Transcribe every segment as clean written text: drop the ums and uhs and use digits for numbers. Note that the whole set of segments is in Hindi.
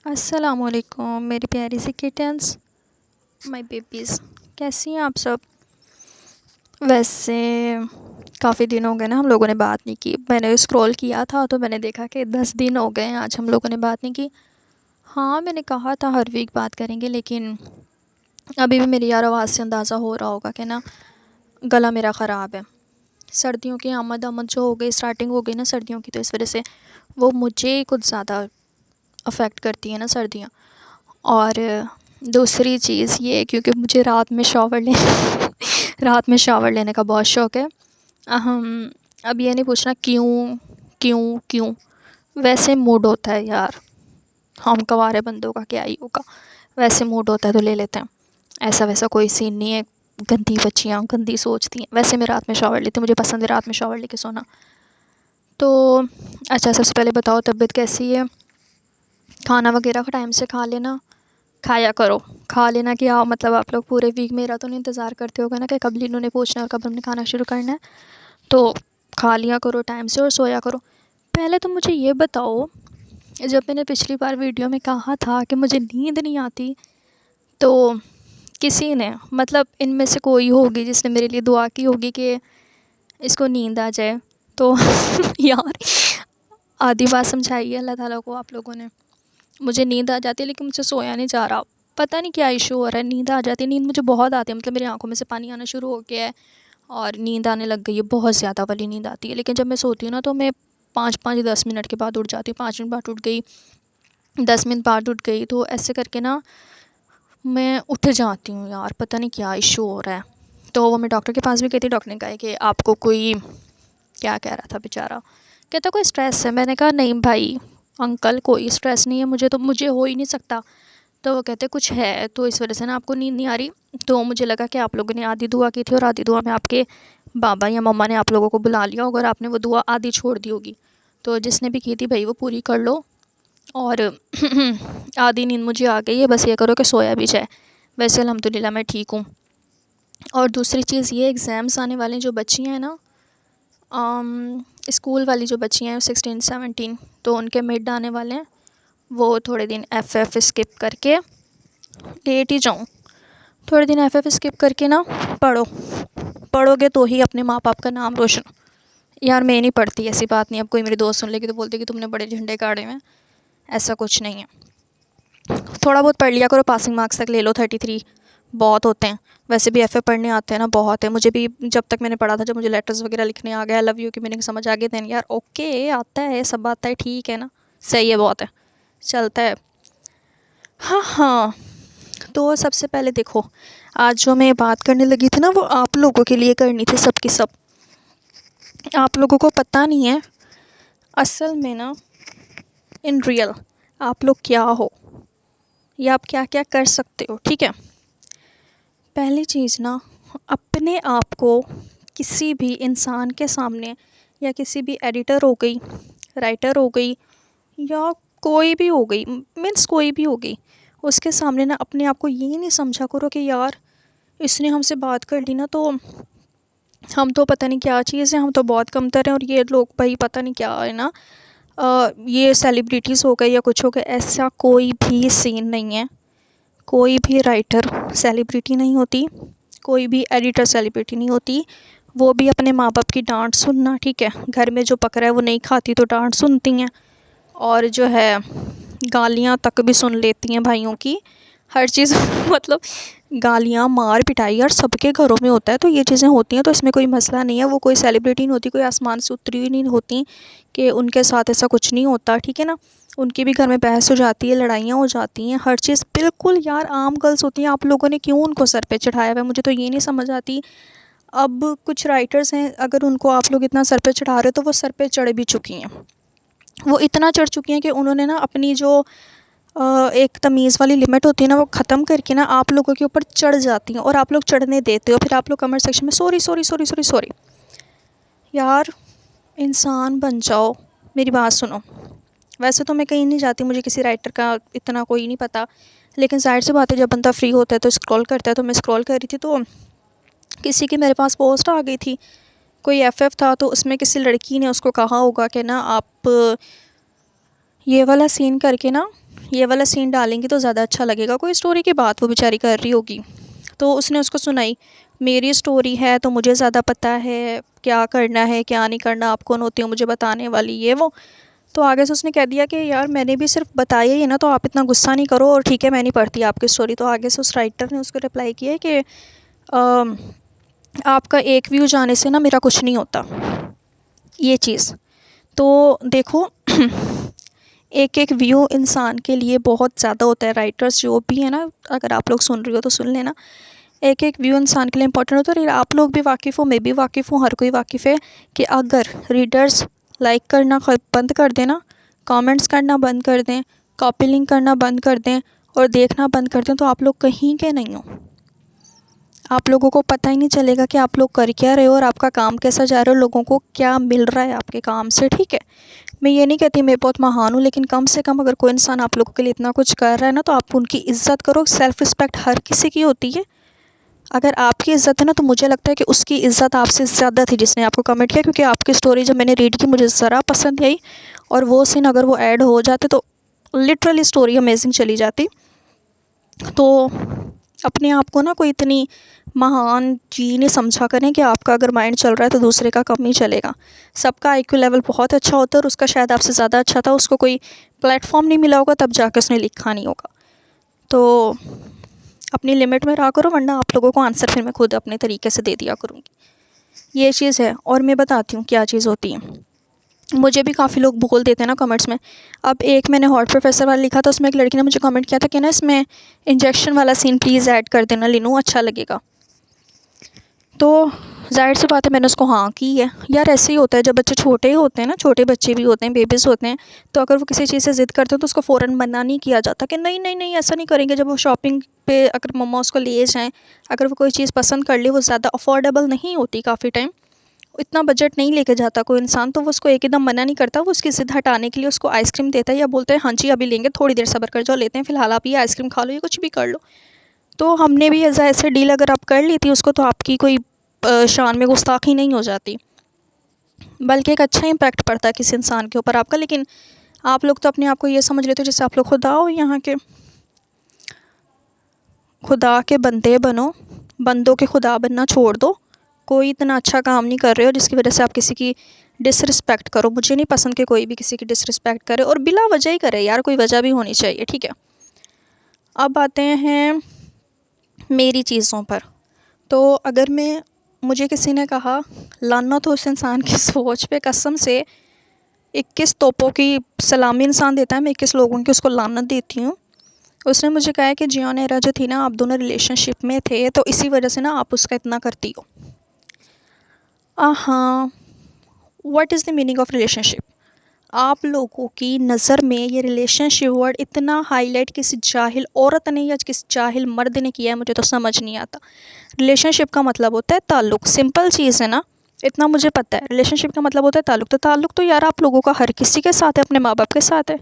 अस्सलामुअलैकुम मेरी प्यारी सी किटन्स, माय बेबीज़। कैसी हैं आप सब? वैसे काफ़ी दिन हो गए ना, हम लोगों ने बात नहीं की। मैंने स्क्रॉल किया था तो मैंने देखा कि 10 दिन हो गए हैं आज हम लोगों ने बात नहीं की। हाँ, मैंने कहा था हर वीक बात करेंगे, लेकिन अभी भी मेरी यार आवाज़ से अंदाज़ा हो रहा होगा कि ना गला मेरा ख़राब है। सर्दियों की आमद जो हो गई, स्टार्टिंग हो गई ना सर्दियों की, तो इस वजह से वो मुझे कुछ ज़्यादा अफेक्ट करती है ना सर्दियाँ। और दूसरी चीज़ ये, क्योंकि मुझे रात में शावर लेने का बहुत शौक़ है। हम अब ये नहीं पूछना क्यों क्यों क्यों, वैसे मूड होता है यार। हम कवारे बंदों का क्या ही होगा, वैसे मूड होता है तो ले लेते हैं। ऐसा वैसा कोई सीन नहीं है। गंदी बच्चियाँ गंदी सोचती हैं। वैसे मैं रात में शावर लेती हूँ, मुझे पसंद है रात में शावर लेके सोना। तो अच्छा, सबसे पहले बताओ तबीयत कैसी है? खाना वगैरह का टाइम से खा लेना, खाया करो। खा लेना क्या मतलब, आप लोग पूरे वीक मेरा तो नहीं इंतज़ार करते होगे ना कि कब लीनू ने पूछना है और कब हमने खाना शुरू करना है। तो खा लिया करो टाइम से और सोया करो। पहले तो मुझे ये बताओ, जब मैंने पिछली बार वीडियो में कहा था कि मुझे नींद नहीं आती, तो किसी ने मतलब इनमें से कोई होगी जिसने मेरे लिए दुआ की होगी कि इसको नींद आ जाए। तो यार आधी बात समझाई है अल्लाह ताला को आप लोगों ने। मुझे नींद आ जाती है लेकिन मुझसे सोया नहीं जा रहा। पता नहीं क्या इशू हो रहा है, नींद आ जाती है। नींद मुझे बहुत आती है, मतलब मेरी आंखों में से पानी आना शुरू हो गया है और नींद आने लग गई है। बहुत ज़्यादा वाली नींद आती है। लेकिन जब मैं सोती हूँ ना तो मैं 5-5 10 मिनट के बाद उठ जाती हूँ। 5 मिनट बाद उठ गई, 10 मिनट बाद उठ गई, तो ऐसे करके ना मैं उठ जाती हूँ यार। पता नहीं क्या इशू हो रहा है। तो वो मैं डॉक्टर के पास भी गई थी। डॉक्टर ने कहा कि आपको कोई क्या कह रहा था बेचारा, कहता कोई स्ट्रेस है। मैंने कहा नहीं भाई अंकल, कोई स्ट्रेस नहीं है, मुझे हो ही नहीं सकता। तो वो कहते कुछ है, तो इस वजह से ना आपको नींद नहीं आ रही। तो मुझे लगा कि आप लोगों ने आधी दुआ की थी और आधी दुआ में आपके बाबा या मम्मा ने आप लोगों को बुला लिया होगा और आपने वो दुआ आधी छोड़ दी होगी। तो जिसने भी की थी भाई वो पूरी कर लो। और आधी नींद मुझे आ गई है, बस ये करो कि सोया भी जाए। वैसे अल्हम्दुलिल्लाह मैं ठीक हूँ। और दूसरी चीज़ ये, एग्ज़ाम्स आने वाले जो बच्चियाँ हैं ना, स्कूल वाली जो बच्चियाँ हैं 16-17, तो उनके मिड आने वाले हैं। वो थोड़े दिन एफ स्किप करके लेट ही जाऊँ। थोड़े दिन एफ स्किप करके ना पढ़ोगे तो ही अपने माँ बाप का नाम रोशन। यार मैं नहीं पढ़ती, ऐसी बात नहीं। अब कोई मेरे दोस्त सुन लेगी तो बोलती कि तुमने बड़े झंडे गाड़े हैं। ऐसा कुछ नहीं है। थोड़ा बहुत पढ़ लिया करो, पासिंग मार्क्स तक ले लो। 33 बहुत होते हैं। वैसे भी एफ पढ़ने आते हैं ना, बहुत है। मुझे भी जब तक मैंने पढ़ा था, जब मुझे लेटर्स वगैरह लिखने आ गया, लव यू की मीनिंग समझ आ गई, देन यार ओके आता है, सब आता है, ठीक है ना, सही है, बहुत है, चलता है। हाँ हाँ, तो सबसे पहले देखो, आज जो मैं बात करने लगी थी ना, वो आप लोगों के लिए करनी थी, सब की सब। आप लोगों को पता नहीं है असल में ना, इन रियल आप लोग क्या हो या आप क्या क्या कर सकते हो, ठीक है। पहली चीज़ ना, अपने आप को किसी भी इंसान के सामने, या किसी भी एडिटर हो गई, राइटर हो गई, या कोई भी हो गई, मीन्स कोई भी हो गई, उसके सामने ना अपने आप को ये नहीं समझा करो कि यार इसने हमसे बात कर ली ना तो हम तो पता नहीं क्या चीज़ है, हम तो बहुत कमतर हैं और ये लोग भाई पता नहीं क्या है ना, ये सेलिब्रिटीज़ हो गए या कुछ हो गए। ऐसा कोई भी सीन नहीं है। कोई भी राइटर सेलिब्रिटी नहीं होती, कोई भी एडिटर सेलिब्रिटी नहीं होती। वो भी अपने माँ बाप की डांट सुनना, ठीक है। घर में जो पक रहा है वो नहीं खाती तो डांट सुनती हैं, और जो है गालियाँ तक भी सुन लेती हैं भाइयों की, हर चीज़ मतलब गालियाँ मार पिटाई यार सबके घरों में होता है। तो ये चीज़ें होती हैं, तो इसमें कोई मसला नहीं है। वो कोई सेलिब्रिटी नहीं होती, कोई आसमान से उतरी हुई नहीं होती कि उनके साथ ऐसा कुछ नहीं होता, ठीक है ना। उनके भी घर में बहस हो जाती है, लड़ाइयाँ हो जाती हैं, हर चीज़ बिल्कुल यार आम गर्ल्स होती हैं। आप लोगों ने क्यों उनको सर पे चढ़ाया हुआ है, मुझे तो ये नहीं समझ आती। अब कुछ राइटर्स हैं, अगर उनको आप लोग इतना सर पे चढ़ा रहे हो तो वो सर पे चढ़ भी चुकी हैं। वो इतना चढ़ चुकी हैं कि उन्होंने ना अपनी जो एक तमीज़ वाली लिमिट होती है ना, वो ख़त्म करके ना आप लोगों के ऊपर चढ़ जाती हैं, और आप लोग चढ़ने देते हो। फिर आप लोग कमेंट सेक्शन में sorry sorry sorry sorry sorry. यार इंसान बन जाओ, मेरी बात सुनो। वैसे तो मैं कहीं नहीं जाती, मुझे किसी राइटर का इतना कोई नहीं पता, लेकिन ज़ाहिर सी बात है जब बंदा फ्री होता है तो स्क्रॉल करता है। तो मैं स्क्रॉल कर रही थी तो किसी की मेरे पास पोस्ट आ गई थी, कोई एफ था, तो उसमें किसी लड़की ने उसको कहा होगा कि ना आप ये वाला सीन करके ना, ये वाला सीन डालेंगी तो ज़्यादा अच्छा लगेगा, कोई स्टोरी की बात वो बेचारी कर रही होगी। तो उसने उसको सुनाई, मेरी स्टोरी है तो मुझे ज़्यादा पता है क्या करना है क्या नहीं करना, आप कौन होती हो मुझे बताने वाली, ये वो। तो आगे से उसने कह दिया कि यार मैंने भी सिर्फ बताया ही ना, तो आप इतना गुस्सा नहीं करो, और ठीक है मैं नहीं पढ़ती आपकी स्टोरी। तो आगे से उस राइटर ने उसको रिप्लाई किया कि आपका एक व्यू जाने से ना मेरा कुछ नहीं होता, ये चीज़। तो देखो एक एक व्यू इंसान के लिए बहुत ज़्यादा होता है। राइटर्स जो भी है ना, अगर आप लोग सुन रही हो तो सुन लेना, एक एक व्यू इंसान के लिए इंपॉर्टेंट होता है। और आप लोग भी वाकिफ़ हो, मैं भी वाकिफ़ हूँ, हर कोई वाकिफ़ है कि अगर रीडर्स लाइक करना बंद कर देना, कमेंट्स करना बंद कर दें, कॉपी लिंक करना बंद कर दें और देखना बंद कर दें, तो आप लोग कहीं के नहीं हो। आप लोगों को पता ही नहीं चलेगा कि आप लोग कर क्या रहे हो और आपका काम कैसा जा रहा है, लोगों को क्या मिल रहा है आपके काम से, ठीक है। मैं ये नहीं कहती मैं बहुत महान हूँ, लेकिन कम से कम अगर कोई इंसान आप लोगों के लिए इतना कुछ कर रहा है ना, तो आप उनकी इज़्ज़त करो। सेल्फ़ रिस्पेक्ट हर किसी की होती है। अगर आपकी इज़्ज़त है ना, तो मुझे लगता है कि उसकी इज़्ज़त आपसे ज़्यादा थी जिसने आपको कमेंट किया, क्योंकि आपकी स्टोरी जब मैंने रीड की मुझे ज़रा पसंद आई, और वो सीन अगर वो ऐड हो जाते तो लिटरली स्टोरी अमेजिंग चली जाती। तो अपने आप को ना कोई इतनी महान चीज़ नहीं समझा करें कि आपका अगर माइंड चल रहा है तो दूसरे का कम ही चलेगा। सबका आईक्यू लेवल बहुत अच्छा होता है और उसका शायद आपसे ज़्यादा अच्छा था, उसको कोई प्लेटफॉर्म नहीं मिला होगा तब जाके उसने लिखा नहीं होगा। तो अपनी लिमिट में रहा करो, वरना आप लोगों को आंसर फिर मैं खुद अपने तरीके से दे दिया करूँगी। ये चीज़ है। और मैं बताती हूँ क्या चीज़ होती है। मुझे भी काफ़ी लोग बोल देते हैं ना कमेंट्स में। अब एक मैंने हॉट प्रोफेसर वाला लिखा था, उसमें एक लड़की ने मुझे कमेंट किया था कि ना इसमें इंजेक्शन वाला सीन प्लीज़ ऐड कर देना लिनू, अच्छा लगेगा। तो ज़ाहिर सी बात है मैंने उसको हाँ की है। यार ऐसे ही होता है जब बच्चे छोटे होते हैं ना, छोटे बच्चे भी होते हैं, बेबीज़ होते हैं, तो अगर वो किसी चीज़ से ज़िद करते हैं तो उसको फ़ौरन मना नहीं किया जाता कि नहीं नहीं नहीं ऐसा नहीं करेंगे। जब वो शॉपिंग पे अगर मम्मा उसको ले जाएँ, अगर वो कोई चीज़ पसंद कर ले, वो ज़्यादा अफोर्डेबल नहीं होती काफ़ी टाइम, इतना बजट नहीं लेके जाता कोई इंसान, तो वो उसको एकदम मना नहीं करता। वो उसकी ज़िद हटाने के लिए उसको आइसक्रीम देता है या बोलता है हाँ जी अभी लेंगे, थोड़ी देर सब्र कर जाओ, लेते हैं, फ़िलहाल आप ये आइसक्रीम खा लो या कुछ भी कर लो। तो हमने भी ऐसे डील अगर आप कर ली थी उसको, तो आपकी कोई शान में गुस्ताखी नहीं हो जाती, बल्कि एक अच्छा इम्पैक्ट पड़ता है किसी इंसान के ऊपर आपका। लेकिन आप लोग तो अपने आप को ये समझ लेते हो जैसे आप लोग खुदा हो यहाँ के। खुदा के बंदे बनो, बंदों के खुदा बनना छोड़ दो। कोई इतना अच्छा काम नहीं कर रहे हो जिसकी वजह से आप किसी की डिसरिस्पेक्ट करो। मुझे नहीं पसंद कि कोई भी किसी की डिसरिस्पेक्ट करे, और बिला वजह ही करे यार, कोई वजह भी होनी चाहिए, ठीक है। अब आते हैं मेरी चीज़ों पर। तो अगर मुझे किसी ने कहा लानत हो उस इंसान की सोच पे, कसम से 21 तोपों की सलामी इंसान देता है, मैं 21 लोगों की उसको लानत देती हूँ। उसने मुझे कहा है कि जिया नेहरा जो थी ना, आप दोनों रिलेशनशिप में थे तो इसी वजह से ना आप उसका इतना करती हो। हाँ, what is the meaning of relationship? आप लोगों की नज़र में ये रिलेशनशिप वर्ड इतना हाईलाइट किसी जाहिल औरत ने या किसी जाहिल मर्द ने किया है, मुझे तो समझ नहीं आता। रिलेशनशिप का मतलब होता है ताल्लुक़, सिंपल चीज़ है ना, इतना मुझे पता है। रिलेशनशिप का मतलब होता है ताल्लुक़, तो ताल्लुक़ तो यार आप लोगों का हर किसी के साथ है, अपने माँ बाप के साथ है,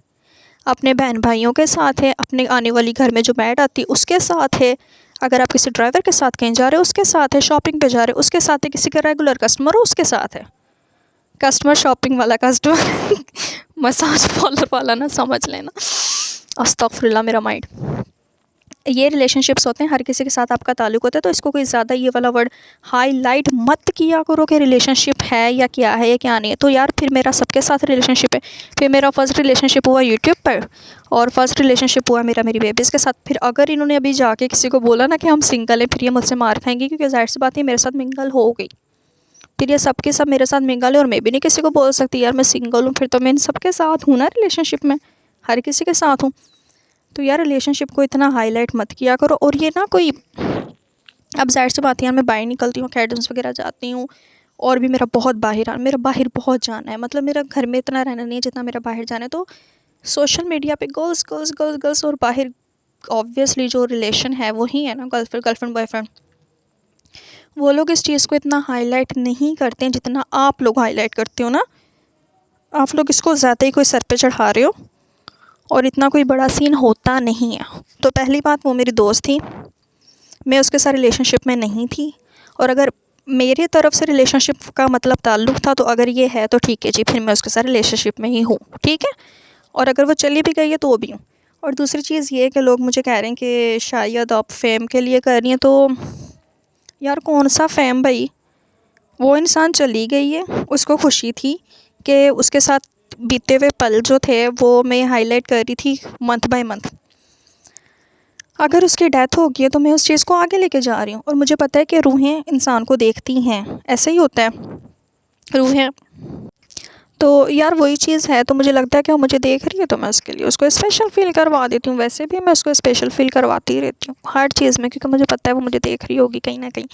अपने बहन भाइयों के साथ है, अपने आने वाली घर में जो मैड आती है उसके साथ है, अगर आप किसी ड्राइवर के साथ कहीं जा रहे हो उसके साथ है, शॉपिंग पे जा रहे हो उसके साथ है, किसी का रेगुलर कस्टमर हो उसके साथ है। कस्टमर शॉपिंग वाला कस्टमर मसाज पार्लर वाला ना समझ लेना, अस्तगफिरुल्लाह मेरा माइंड। ये रिलेशनशिप्स होते हैं, हर किसी के साथ आपका ताल्लुक़ होता है, तो इसको कोई ज़्यादा ये वाला वर्ड हाईलाइट मत किया करो कि रिलेशनशिप है या क्या है या क्या नहीं है। तो यार फिर मेरा सबके साथ रिलेशनशिप है। फिर मेरा फ़र्स्ट रिलेशनशिप हुआ यूट्यूब पर, और फर्स्ट रिलेशनशिप हुआ मेरा मेरी बेबीज़ के साथ। फिर अगर इन्होंने अभी जाके किसी को बोला ना कि हम सिंगल हैं, फिर ये मुझसे मार खाएंगी, क्योंकि ज़ाहिर सी बात है मेरे साथ मिंगल हो गई। फिर ये सबके सब मेरे साथ मिंगल है, और मैं भी नहीं किसी को बोल सकती यार मैं सिंगल हूँ, फिर तो मैं इन सबके साथ हूँ ना रिलेशनशिप में, हर किसी के साथ हूँ। तो यार रिलेशनशिप को इतना हाईलाइट मत किया करो। और ये ना कोई, अब ज़ाहिर सी बात है यार मैं बाहर निकलती हूँ, अकेडम्स वगैरह जाती हूँ, और भी मेरा बहुत मेरा बाहर बहुत जाना है, मतलब मेरा घर में इतना रहना नहीं है जितना मेरा बाहर जाना है। तो सोशल मीडिया पे गर्ल्स गर्ल्स गर्ल्स गर्ल्स, और बाहर ऑब्वियसली जो रिलेशन है वही है ना, गर्लफ्रेंड बॉयफ्रेंड, वो लोग इस चीज़ को इतना हाईलाइट नहीं करते हैं जितना आप लोग हाईलाइट करते हो ना। आप लोग इसको ज़्यादा ही कोई सर पे चढ़ा रहे हो, और इतना कोई बड़ा सीन होता नहीं है। तो पहली बात, वो मेरी दोस्त थी, मैं उसके साथ रिलेशनशिप में नहीं थी। और अगर मेरी तरफ से रिलेशनशिप का मतलब ताल्लुक़ था, तो अगर ये है तो ठीक है जी, फिर मैं उसके साथ रिलेशनशिप में ही हूँ, ठीक है। और अगर वो चली भी गई है तो वो भी हूँ। और दूसरी चीज़ ये कि लोग मुझे कह रहे हैं कि शायद आप फ़ेम के लिए कर रही हैं, तो यार कौन सा फ़ेम भाई, वो इंसान चली गई है, उसको खुशी थी कि उसके साथ बीते हुए पल जो थे वो मैं हाईलाइट कर रही थी मंथ बाय मंथ। अगर उसकी डेथ हो गई है तो मैं उस चीज़ को आगे लेके जा रही हूँ, और मुझे पता है कि रूहें इंसान को देखती हैं, ऐसे ही होता है रूहें। तो यार वही चीज़ है, तो मुझे लगता है कि वो मुझे देख रही है तो मैं उसके लिए उसको स्पेशल फ़ील करवा देती हूँ। वैसे भी मैं उसको स्पेशल फ़ील करवाती ही रहती हूँ हर चीज़ में, क्योंकि मुझे पता है वो मुझे देख रही होगी कहीं ना कहीं।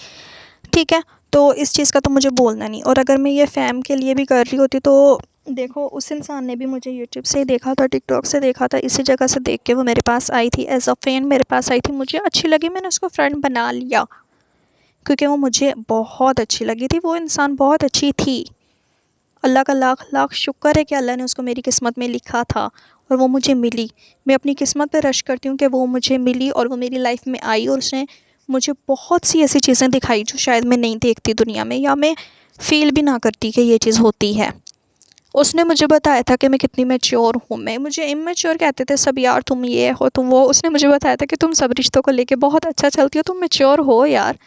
ठीक है, तो इस चीज़ का तो मुझे बोलना नहीं। और अगर मैं ये फ़ैम के लिए भी कर रही होती तो देखो, उस इंसान ने भी मुझे यूट्यूब से ही देखा था, टिकटॉक से देखा था, इसी जगह से देख के वो मेरे पास आई थी, एज़ अ फ्रेंड मेरे पास आई थी, मुझे अच्छी लगी, मैंने उसको फ्रेंड बना लिया क्योंकि वो मुझे बहुत अच्छी लगी थी, वो इंसान बहुत अच्छी थी। अल्लाह का लाख लाख शुक्र है कि अल्लाह ने उसको मेरी किस्मत में लिखा था और वो मुझे मिली। मैं अपनी किस्मत पे रश करती हूँ कि वो मुझे मिली और वो मेरी लाइफ में आई, और उसने मुझे बहुत सी ऐसी चीज़ें दिखाई जो शायद मैं नहीं देखती दुनिया में, या मैं फ़ील भी ना करती कि ये चीज़ होती है। उसने मुझे बताया था कि मैं कितनी मैच्योर हूँ। मैं मुझे इमैच्योर कहते थे सब, यार तुम ये हो तुम वो। उसने मुझे बताया था कि तुम सब रिश्तों को लेके बहुत अच्छा चलती हो, तुम मैच्योर हो यार,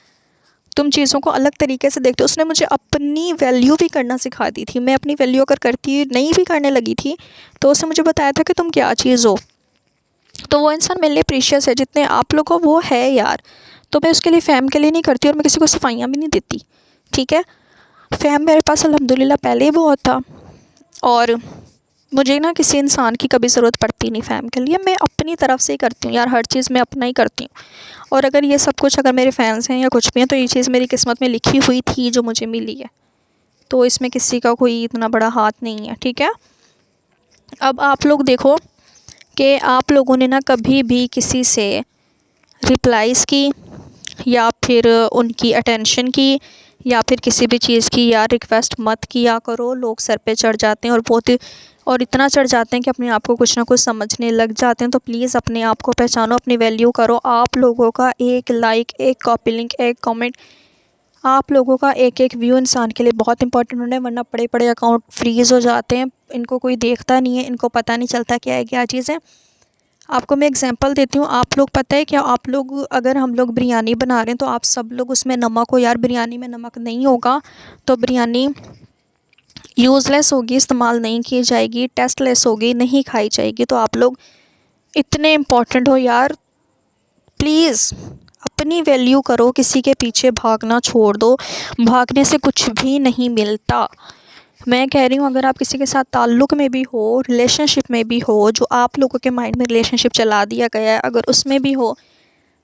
तुम चीज़ों को अलग तरीके से देखते हो। उसने मुझे अपनी वैल्यू भी करना सिखा दी थी। मैं अपनी वैल्यू अगर करती नहीं भी करने लगी थी तो उसने मुझे बताया था कि तुम क्या चीज़ हो। तो वो इंसान मेरे लिए प्रीशियस है, जितने आप लोगों को वो है यार। तो मैं उसके लिए फ़ैम के लिए नहीं करती, और मैं किसी को सफाइयाँ भी नहीं देती। ठीक है, फ़ैम मेरे पास अल्हम्दुलिल्लाह पहले ही बहुत था, और मुझे ना किसी इंसान की कभी ज़रूरत पड़ती नहीं फ़ैम के लिए। मैं अपनी तरफ से ही करती हूँ यार, हर चीज़ मैं अपना ही करती हूँ। और अगर ये सब कुछ अगर मेरे फैंस हैं या कुछ भी हैं, तो ये चीज़ मेरी किस्मत में लिखी हुई थी जो मुझे मिली है, तो इसमें किसी का कोई इतना बड़ा हाथ नहीं है। ठीक है, अब आप लोग देखो कि आप लोगों ने ना कभी भी किसी से रिप्लाईज़ की, या फिर उनकी अटेंशन की, या फिर किसी भी चीज़ की यार रिक्वेस्ट मत किया करो। लोग सर पे चढ़ जाते हैं, और बहुत और इतना चढ़ जाते हैं कि अपने आप को कुछ ना कुछ समझने लग जाते हैं। तो प्लीज़ अपने आप को पहचानो, अपनी वैल्यू करो। आप लोगों का एक लाइक, एक कॉपी लिंक, एक कमेंट, आप लोगों का एक एक व्यू इंसान के लिए बहुत इंपॉर्टेंट होना है, वरना बड़े बड़े अकाउंट फ्रीज़ हो जाते हैं। इनको कोई देखता नहीं है, इनको पता नहीं चलता क्या है क्या चीज़ है। आपको मैं एग्जांपल देती हूँ। आप लोग पता है क्या, आप लोग अगर हम लोग बिरयानी बना रहे हैं तो आप सब लोग उसमें नमक हो, यार बिरयानी में नमक नहीं होगा तो बिरयानी यूज़लेस होगी, इस्तेमाल नहीं की जाएगी, टेस्टलेस होगी, नहीं खाई जाएगी। तो आप लोग इतने इम्पोर्टेंट हो यार, प्लीज़ अपनी वैल्यू करो, किसी के पीछे भागना छोड़ दो। भागने से कुछ भी नहीं मिलता। मैं कह रही हूँ, अगर आप किसी के साथ ताल्लुक़ में भी हो, रिलेशनशिप में भी हो, जो आप लोगों के माइंड में रिलेशनशिप चला दिया गया है, अगर उसमें भी हो,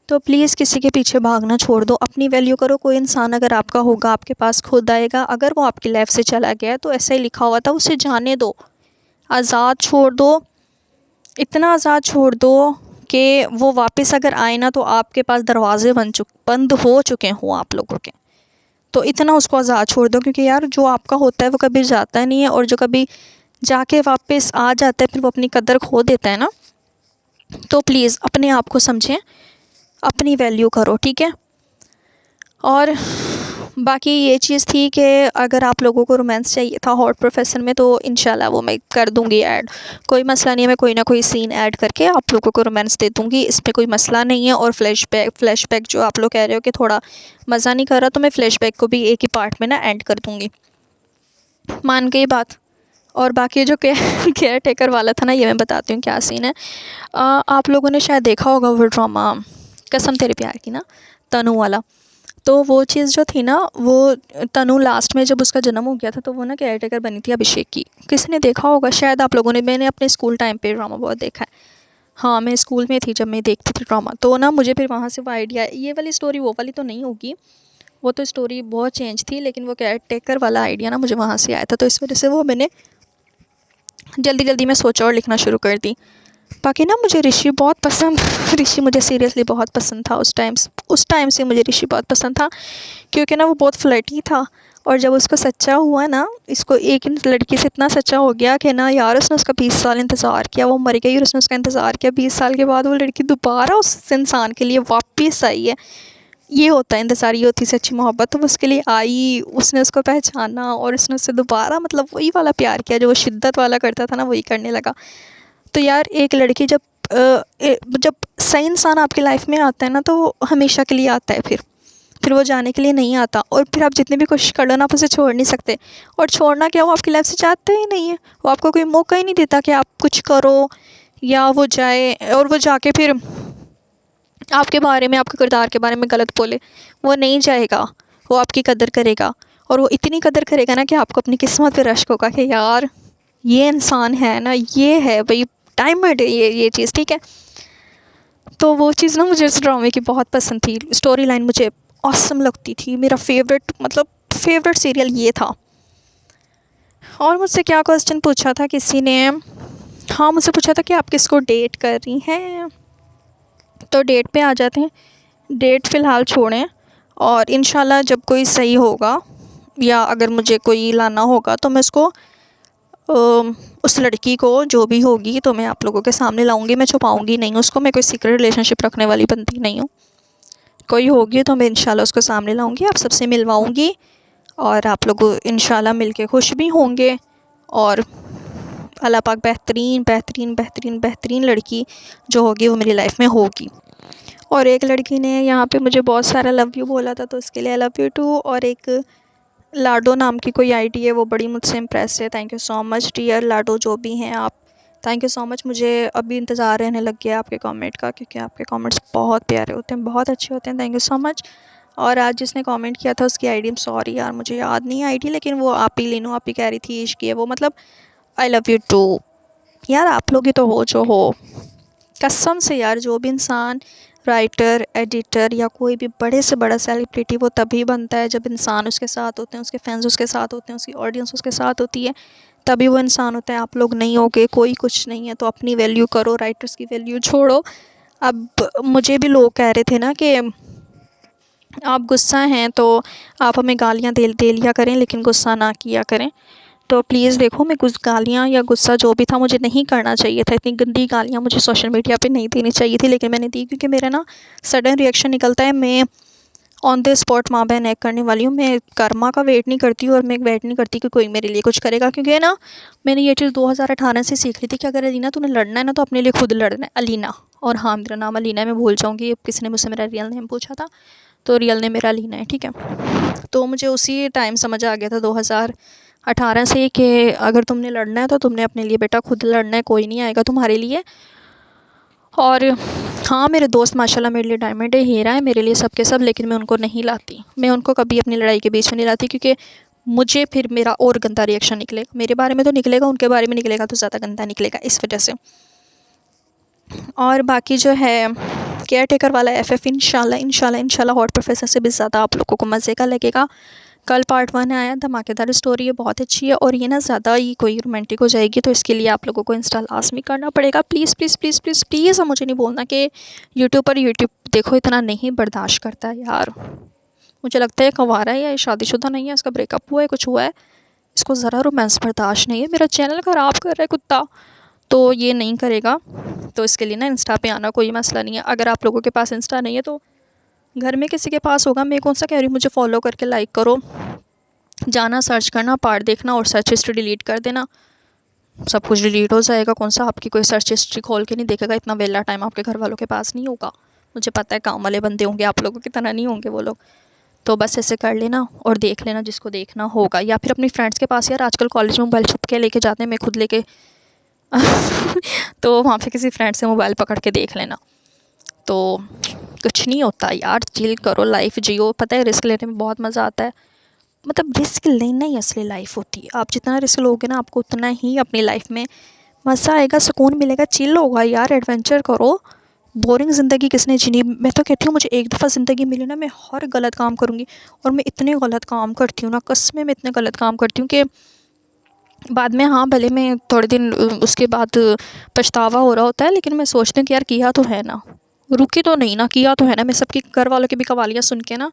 तो प्लीज़ किसी के पीछे भागना छोड़ दो, अपनी वैल्यू करो। कोई इंसान अगर आपका होगा, आपके पास खुद आएगा। अगर वो आपकी लाइफ से चला गया है तो ऐसा ही लिखा हुआ था, उसे जाने दो, आज़ाद छोड़ दो, इतना आज़ाद छोड़ दो कि वो वापस अगर आए ना तो आपके पास दरवाज़े बंद हो चुके हों आप लोगों के। तो इतना उसको आज़ाद छोड़ दो, क्योंकि यार जो आपका होता है वो कभी जाता नहीं है, और जो कभी जाके वापस आ जाता है फिर वो अपनी कदर खो देता है ना। तो प्लीज़ अपने आप को समझें, अपनी वैल्यू करो। ठीक है, और बाकी ये चीज़ थी कि अगर आप लोगों को रोमांस चाहिए था हॉट प्रोफेशन में, तो इंशाल्लाह वो मैं कर दूँगी ऐड। कोई मसला नहीं है, मैं कोई ना कोई सीन ऐड करके आप लोगों को रोमांस दे दूँगी, इसमें कोई मसला नहीं है। और फ्लैशबैक जो आप लोग कह रहे हो कि थोड़ा मज़ा नहीं कर रहा, तो मैं फ्लैशबैक को भी एक ही पार्ट में ना एंड कर दूँगी। मान गई बात। और बाकी जो केयर टेकर वाला था ना, ये मैं बताती हूँ क्या सीन है। आप लोगों ने शायद देखा होगा वो ड्रामा कसम तेरे प्यार की ना, तनु वाला। तो वो चीज़ जो थी ना, वो तनु लास्ट में जब उसका जन्म हो गया था तो वो ना केयर टेकर बनी थी अभिषेक की। किसी ने देखा होगा शायद आप लोगों ने। मैंने अपने स्कूल टाइम पे ड्रामा बहुत देखा है। हाँ, मैं स्कूल में थी जब मैं देखती थी ड्रामा, तो ना मुझे फिर वहाँ से वो आइडिया, ये वाली स्टोरी वो वाली तो नहीं होगी, वो तो स्टोरी बहुत चेंज थी, लेकिन वो केयर टेकर वाला आइडिया ना मुझे वहाँ से आया था। तो इस वजह से वो मैंने जल्दी जल्दी में सोचा और लिखना शुरू कर दी। बाकी ना मुझे ऋषि बहुत पसंद ऋषि मुझे सीरियसली बहुत पसंद था उस टाइम से मुझे ऋषि बहुत पसंद था, क्योंकि ना वो बहुत फ्लर्टी था। और जब उसको सच्चा हुआ ना, इसको एक लड़की से इतना सच्चा हो गया कि ना यार, उसने उसका 20 साल इंतज़ार किया, वो मर गई और उसने उसका इंतज़ार किया। 20 साल के बाद वो लड़की दोबारा उस इंसान के लिए वापस आई है। ये होता है इंतज़ार, ये होती है सच्ची मोहब्बत। तो वो उसके लिए आई, उसने उसको पहचाना और उसने उससे दोबारा मतलब वही वाला प्यार किया जो वो शिद्दत वाला करता था ना, वही करने लगा। तो यार एक लड़की जब जब सही इंसान आपकी लाइफ में आता है ना, तो वो हमेशा के लिए आता है, फिर वो जाने के लिए नहीं आता। और फिर आप जितनी भी कोशिश कर लो ना, आप उसे छोड़ नहीं सकते। और छोड़ना क्या, वो आपकी लाइफ से चाहता ही नहीं है, वो आपको कोई मौका ही नहीं देता कि आप कुछ करो या वो जाए और वो जाके फिर आपके बारे में, आपके किरदार के बारे में गलत बोले। वो नहीं जाएगा, वो आपकी कदर करेगा। और वो इतनी कदर करेगा ना कि आपको अपनी किस्मत पे रश्क होगा कि यार ये इंसान है ना, ये है भाई, डायमंड है ये चीज़, ठीक है। तो वो चीज़ ना मुझे इस ड्रामे की बहुत पसंद थी। स्टोरी लाइन मुझे ऑसम लगती थी। मेरा फेवरेट, मतलब फेवरेट सीरियल ये था। और मुझसे क्या क्वेश्चन पूछा था किसी ने, हाँ मुझसे पूछा था कि आप किसको डेट कर रही हैं। तो डेट पे आ जाते हैं। डेट फ़िलहाल छोड़ें, और इंशाल्लाह जब कोई सही होगा या अगर मुझे कोई लाना होगा तो मैं उसको उस लड़की को जो भी होगी तो मैं आप लोगों के सामने लाऊंगी। मैं छुपाऊंगी नहीं उसको, मैं कोई सीक्रेट रिलेशनशिप रखने वाली बंदी नहीं हूँ। कोई होगी तो मैं इंशाल्लाह उसको सामने लाऊंगी, आप सबसे मिलवाऊंगी, और आप लोग इंशाल्लाह मिलके खुश भी होंगे। और अल्लाह पाक बेहतरीन बेहतरीन बेहतरीन बेहतरीन लड़की जो होगी वो मेरी लाइफ में होगी। और एक लड़की ने यहाँ पे मुझे बहुत सारा लव यू बोला था, तो उसके लिए आई लव यू टू। और एक लाडो नाम की कोई आईडी है, वो बड़ी मुझसे इम्प्रेस है। Thank you so much dear लाडो, जो भी हैं आप, थैंक यू सो मच। मुझे अभी इंतज़ार रहने लग गया आपके कमेंट का, क्योंकि आपके कमेंट्स बहुत प्यारे होते हैं, बहुत अच्छे होते हैं। Thank you so much. और आज जिसने कमेंट किया था उसकी आईडी, सॉरी यार मुझे याद नहीं आईडी, लेकिन वो आप ही लीनू, आप ही कह रही थी इश्क है वो, मतलब आई लव यू टू यार। आप लोग ही तो हो जो हो, कसम से यार। जो भी इंसान राइटर, एडिटर या कोई भी बड़े से बड़ा सेलिब्रिटी, वो तभी बनता है जब इंसान उसके साथ होते हैं, उसके फैंस उसके साथ होते हैं, उसकी ऑडियंस उसके साथ होती है, तभी वो इंसान होता है। आप लोग नहीं होगे, कोई कुछ नहीं है, तो अपनी वैल्यू करो, राइटर्स की वैल्यू छोड़ो। अब मुझे भी लोग कह रहे थे ना कि आप गुस्सा हैं तो आप हमें गालियाँ दे लिया करें, लेकिन गुस्सा ना किया करें। तो प्लीज़ देखो, मैं कुछ गालियाँ या गुस्सा जो भी था मुझे नहीं करना चाहिए था। इतनी गंदी गालियाँ मुझे सोशल मीडिया पे नहीं देनी चाहिए थी, लेकिन मैंने दी, क्योंकि मेरा ना सडन रिएक्शन निकलता है। मैं ऑन द स्पॉट माँ बहन एक करने वाली हूँ। मैं कर्मा का वेट नहीं करती हूँ, और मैं वेट नहीं करती कि कोई मेरे लिए कुछ करेगा, क्योंकि ना मैंने ये चीज़ 2018 से सीख ली थी कि अगर अलीना तूने लड़ना है ना, तो अपने लिए खुद लड़ना है। अलीना, और हाँ मेरा नाम अलीना है, मैं भूल जाऊँगी, किसी ने मुझसे मेरा रियल नेम पूछा था, तो रियल नेम मेरा अलीना है, ठीक है। तो मुझे उसी टाइम समझ आ गया था 2018 से कि अगर तुमने लड़ना है तो तुमने अपने लिए बेटा खुद लड़ना है, कोई नहीं आएगा तुम्हारे लिए। और हाँ मेरे दोस्त माशाल्लाह मेरे लिए डायमंड है, हीरा है मेरे लिए सब के सब, लेकिन मैं उनको नहीं लाती। मैं उनको कभी अपनी लड़ाई के बीच में नहीं लाती, क्योंकि मुझे फिर मेरा और गंदा रिएक्शन निकलेगा। मेरे बारे में तो निकलेगा, उनके बारे में निकलेगा तो ज़्यादा गंदा निकलेगा, इस वजह से। और बाकी जो है केयर टेकर वाला एफएफ, इंशाल्लाह इंशाल्लाह इंशाल्लाह हॉट प्रोफेसर से भी ज़्यादा आप लोगों को मज़े का लगेगा। कल पार्ट 1 आया, धमाकेदार स्टोरी है, बहुत अच्छी है। और ये ना ज़्यादा ही कोई रोमांटिक हो जाएगी, तो इसके लिए आप लोगों को इंस्टा लाज़मी करना पड़ेगा। Please please please please please. मुझे नहीं बोलना कि यूट्यूब देखो इतना नहीं बर्दाश्त करता है यार। मुझे लगता है कंवारा है या ये शादीशुदा नहीं है, इसका ब्रेकअप हुआ है, कुछ हुआ है, इसको ज़रा रोमांस बर्दाश्त नहीं है। मेरा चैनल ख़राब कर रहा है कुत्ता, तो ये नहीं करेगा। तो इसके लिए ना इंस्टा पे आना कोई मसला नहीं है। अगर आप लोगों के पास इंस्टा नहीं है तो घर में किसी के पास होगा, मैं कौन सा कह रही हूँ, मुझे फॉलो करके लाइक करो, जाना सर्च करना, पार्ट देखना और सर्च हिस्ट्री डिलीट कर देना, सब कुछ डिलीट हो जाएगा। कौन सा आपकी कोई सर्च हिस्ट्री खोल के नहीं देखेगा, इतना वेला टाइम आपके घर वालों के पास नहीं होगा। मुझे पता है काम वाले बंदे होंगे, आप लोगों की तरह नहीं होंगे वो लोग। तो बस ऐसे कर लेना और देख लेना जिसको देखना होगा, या फिर अपनी फ्रेंड्स के पास। यार आजकल कॉलेज में मोबाइल छुप के लेके जाते हैं, मैं खुद लेके तो वहाँ पे किसी फ्रेंड से मोबाइल पकड़ के देख लेना। तो कुछ नहीं होता यार, चिल करो, लाइफ जियो। पता है रिस्क लेने में बहुत मज़ा आता है, मतलब रिस्क लेना ही असली लाइफ होती है। आप जितना रिस्क लोगे ना, आपको उतना ही अपनी लाइफ में मज़ा आएगा, सुकून मिलेगा, चिल होगा यार। एडवेंचर करो, बोरिंग ज़िंदगी किसने जीनी। मैं तो कहती हूँ मुझे एक दफ़ा ज़िंदगी मिली ना, मैं हर गलत काम करूँगी। और मैं इतने गलत काम करती हूँ ना, कसमें मैं इतने गलत काम करती हूँ कि बाद में, हाँ भले मैं थोड़े दिन उसके बाद पछतावा हो रहा होता है, लेकिन मैं सोचती हूँ कि यार किया तो है ना, रुकी तो नहीं ना, किया तो है ना। मैं सबकी घर वालों की भी कवालियाँ सुन के ना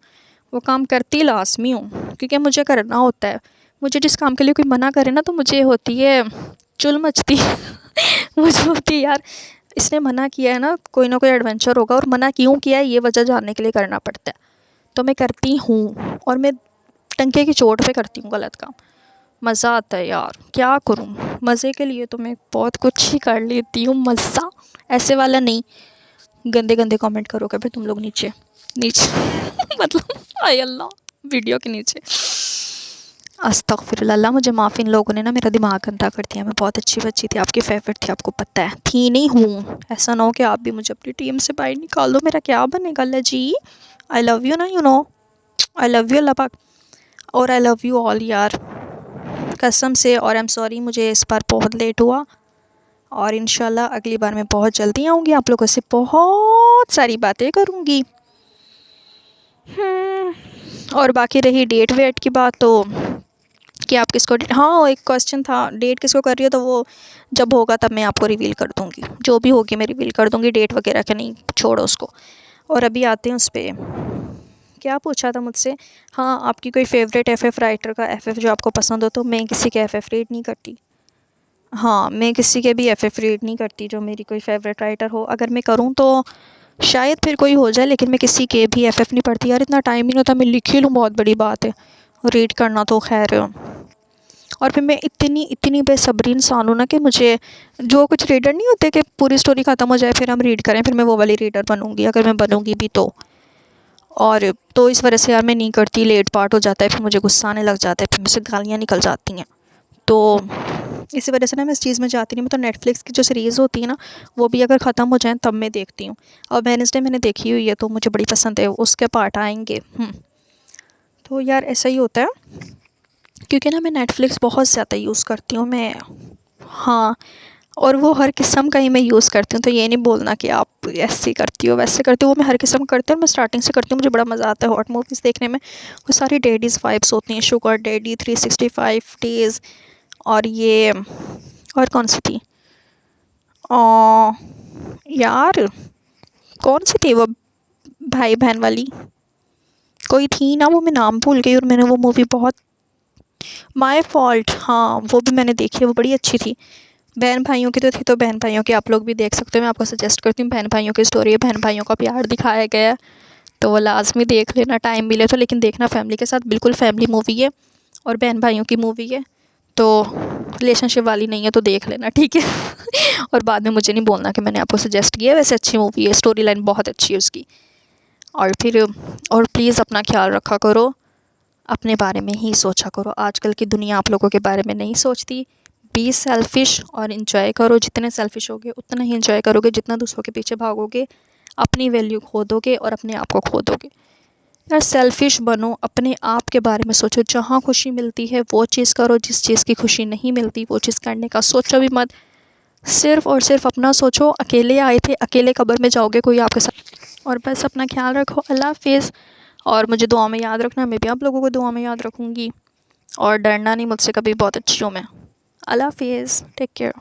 वो काम करती लाज़मी हूँ, क्योंकि मुझे करना होता है। मुझे जिस काम के लिए कोई मना करे ना, तो मुझे होती है चुल मचती मुझे होती है यार, इसने मना किया है ना कोई एडवेंचर होगा, और मना क्यों किया है ये वजह जानने के लिए करना पड़ता है। तो मैं करती हूँ, और मैं टंके की चोट पे करती हूँ गलत काम। मज़ा आता है यार, क्या करूँ, मज़े के लिए तो मैं बहुत कुछ ही कर लेती हूँ। मज़ा ऐसे वाला नहीं, गंदे गंदे कमेंट करोगे फिर तुम लोग नीचे नीचे मतलब आय अल्लाह, वीडियो के नीचे। अस्तगफिरुल्लाह, मुझे माफ़ी, इन लोगों ने ना मेरा दिमाग गंदा कर दिया। मैं बहुत अच्छी बच्ची थी, आपकी फेवरेट थी, आपको पता है। थी नहीं, हूँ। ऐसा ना हो कि आप भी मुझे अपनी टीम से बाहर निकाल दो, मेरा क्या बनेगा जी। आई लव यू ना, you know, I love you अल्लाह पाक, और आई लव यू ऑल यार, कसम से। और आई एम सॉरी, मुझे इस बार बहुत लेट हुआ, और इंशाल्लाह अगली बार मैं बहुत जल्दी आऊँगी, आप लोगों से बहुत सारी बातें करूँगी। और बाकी रही डेट वेट की बात, तो कि आप किसको, हाँ एक क्वेश्चन था, डेट किसको कर रही हो, तो वो जब होगा तब मैं आपको रिवील कर दूँगी, जो भी होगी मैं रिवील कर दूँगी, डेट वगैरह का नहीं, छोड़ो उसको। और अभी आते हैं उस पर, क्या पूछा था मुझसे, हाँ आपकी कोई फेवरेट एफएफ राइटर का एफएफ जो आपको पसंद हो। तो मैं किसी के एफएफ रीड नहीं करती, हाँ मैं किसी के भी एफएफ रीड नहीं करती जो मेरी कोई फेवरेट राइटर हो। अगर मैं करूँ तो शायद फिर कोई हो जाए, लेकिन मैं किसी के भी एफएफ नहीं पढ़ती यार, इतना टाइम ही नहीं होता। मैं लिख ही लूँ बहुत बड़ी बात है, रीड करना तो खैर। और फिर मैं इतनी इतनी बेसब्री इंसान हूँ ना कि मुझे जो कुछ रीडर नहीं होते कि पूरी स्टोरी ख़त्म हो जाए फिर हम रीड करें, फिर मैं वो वाली रीडर बनूँगी, अगर मैं बनूँगी भी तो। और तो इस वजह से यार मैं नहीं करती, लेट पार्ट हो जाता है, फिर मुझे गुस्सा आने लग जाता है, फिर मुझसे गालियाँ निकल जाती हैं। तो इसी वजह से ना मैं इस चीज़ में जाती नहीं। मैं तो नेटफ्लिक्स की जो सीरीज़ होती है ना, वो भी अगर ख़त्म हो जाए तब मैं देखती हूँ। और वेडनेसडे मैंने देखी हुई है, तो मुझे बड़ी पसंद है, उसके पार्ट आएंगे। तो यार ऐसा ही होता है, क्योंकि ना मैं नेटफ्लिक्स बहुत ज़्यादा यूज़ करती हूँ मैं, हाँ। और वो हर किस्म का ही मैं यूज़ करती हूँ, तो ये नहीं बोलना कि आप ऐसे करती हो वैसे करती हो, वो मैं हर किस्म करती हूँ। मैं स्टार्टिंग से करती हूँ, मुझे बड़ा मज़ा आता है हॉट मूवीज़ देखने में। वो सारी डैडीज़ वाइब्स होती हैं, शुगर डैडी, 365 डेज़, और ये और कौन सी थी, यार कौन सी थी वो भाई बहन वाली, कोई थी ना, वो मैं नाम भूल गई। और मैंने वो मूवी बहुत, माय फॉल्ट, हाँ वो भी मैंने देखी है, वो बड़ी अच्छी थी। बहन भाइयों की तो थी, तो बहन भाइयों की आप लोग भी देख सकते हो। मैं आपको सजेस्ट करती हूँ, बहन भाइयों की स्टोरी है, बहन भाइयों का प्यार दिखाया गया है, तो वो लाजमी देख लेना, टाइम मिले तो। लेकिन देखना फैमिली के साथ, बिल्कुल फैमिली मूवी है और बहन भाइयों की मूवी है, तो रिलेशनशिप वाली नहीं है, तो देख लेना, ठीक है। और बाद में मुझे नहीं बोलना कि मैंने आपको सजेस्ट किया है, वैसे अच्छी मूवी है, स्टोरी लाइन बहुत अच्छी है उसकी। और फिर और प्लीज़ अपना ख्याल रखा करो, अपने बारे में ही सोचा करो। आजकल की दुनिया आप लोगों के बारे में नहीं सोचती। बी सेल्फ़िश और इन्जॉय करो, जितने सेल्फ़िश होगे उतना ही इन्जॉय करोगे, जितना दूसरों के पीछे भागोगे अपनी वैल्यू खो दोगे और अपने आप को खो दोगे। यार सेल्फ़िश बनो, अपने आप के बारे में सोचो, जहाँ खुशी मिलती है वो चीज़ करो, जिस चीज़ की खुशी नहीं मिलती वो चीज़ करने का सोचो भी मत। सिर्फ़ और सिर्फ अपना सोचो, अकेले आए थे अकेले कब्र में जाओगे, कोई आपके साथ। और बस अपना ख्याल रखो, अल्लाह हाफ़िज़। और मुझे दुआ में याद रखना, मैं भी आप लोगों को दुआ में याद रखूँगी। और डरना नहीं मुझसे कभी, बहुत अच्छी हूँ मैं। अल्लाह हाफ़िज़, टेक केयर।